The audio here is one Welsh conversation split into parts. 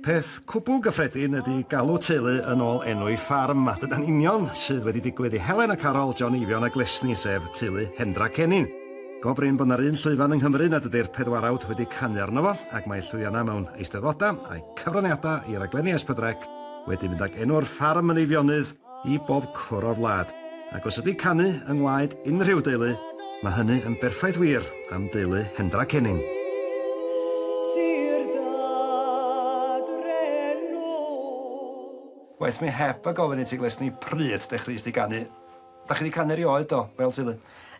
Peth cwbl gyffredin ydy galw teulu yn ôl enw i ffarm, a dyna'n union sydd wedi digwydd i Helen a Carol, John Eifion a Glesni, sef teulu Hendra Cennin. Go brin bod 'na'r un llwyfan yng Nghymru nad ydy'r pedwarawd wedi canu arno fo, ac mae llwyddiannau mewn eisteddfoda a'i cyfraniadau i'r raglenni S4C wedi mynd ag enw'r ffarm yn Eifionydd i bob cwr o'r wlad. Ac os ydy canu yng ngwaed unrhyw deulu, mae hynny yn berffaith wir am deulu Hendra Cennin. Waeth mi heb y gofyn i ti Glesni pryd dechreuais di ganu. Da chi wedi canu erioed do, fel teulu?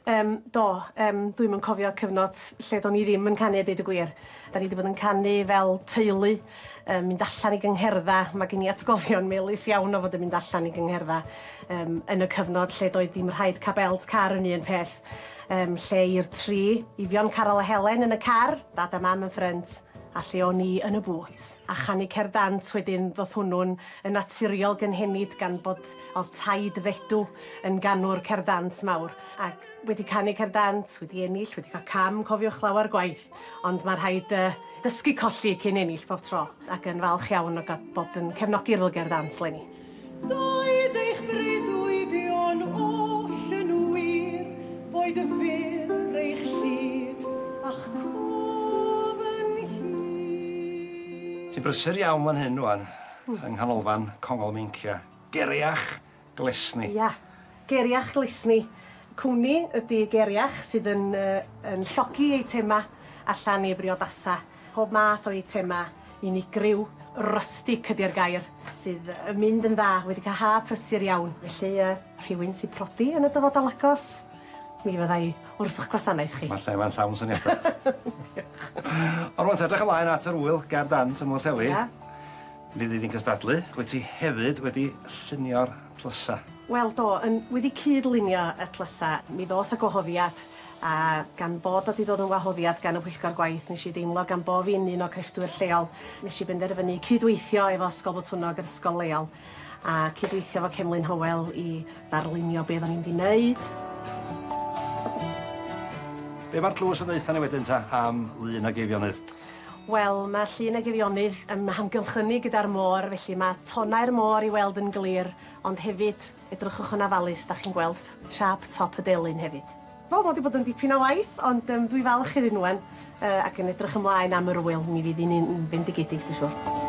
Dwi'm yn cofio cyfnod lle do'n i ddim yn canu a deud y gwir. Da ni wedi bod yn canu fel teulu, mynd allan i gyngherdda. Mae gen i atgofion melys iawn o fod yn mynd allan i gyngherdda yn y cyfnod lle doedd dim rhaid cael belt car yn un peth. Lle i'r tri, Eifion, Carol a Helen yn y car, dad a mam yn ffrynt, a lle o'n i yn y bwt. A chanu cerdant wedyn ddoth hwnnw'n yn naturiol gynhenid gan bod oedd taid fedw yn ganw'r cerdant mawr. Ac wedi canu cerdant, wedi ennill, wedi cael cam, cofiwch lawer gwaith. Ond mae rhaid dysgu colli cyn ennill bob tro. Ac yn falch iawn o bod yn cefnogi'r gerdant leni. Doedd eich breuddwydion oll yn wir, boed y fyr eich llyd a'ch Ti'n brysur iawn fan hyn rwan, yng nghanolfan Congol Meincia. Geriach Glesni. Ia, Geriach Glesni. Cwmni ydy Geriach sydd yn llogi eitema allan i briodasa. Pob math o eitema unigryw, rustic ydy'r gair, sydd yn mynd yn dda, wedi cael ha prysur iawn. Felly rhywun sy'n prodi yn y dyfodol agos, mi fyddai wrth eich gwasanaeth chi. Mae lle mae'n llawn syniadau. Ond rwan, edrych ymlaen at yr wyl gerdant ym Mwllheli. Ni fydd i'n cystadlu, wyt ti hefyd wedi llunio'r plysa. Wel do, wedi cydlunio y tlysa. Mi ddoth y gwahoddiad, a gan bod wedi dod yn wahoddiad gan y Pwyllgor Gwaith, nes i deimlo gan bo fi'n un o crefftwyr lleol, nes i benderfynu cydweithio efo Ysgol Botwnog yr ysgol leol, a cydweithio efo Cemlyn Hywel i ddarlunio be oedden ni'n mynd i wneud. Be mae'r tlws yn ddeitha ni wedyn ta am Lŷn ag Eifionydd? Wel, mae Llŷn ag Eifionydd yn hamgylchynu gyda'r môr, felly mae tonau'r môr i weld yn glir, ond hefyd edrychwch yn ofalus, da chi'n gweld siap top y delyn hefyd. Wel, mae wedi bod yn dipyn o waith, ond dwi falch iddyn nhw ac yn edrych ymlaen am yr wyl. Mi fydd hi'n bendigedig, dwi'n siŵr.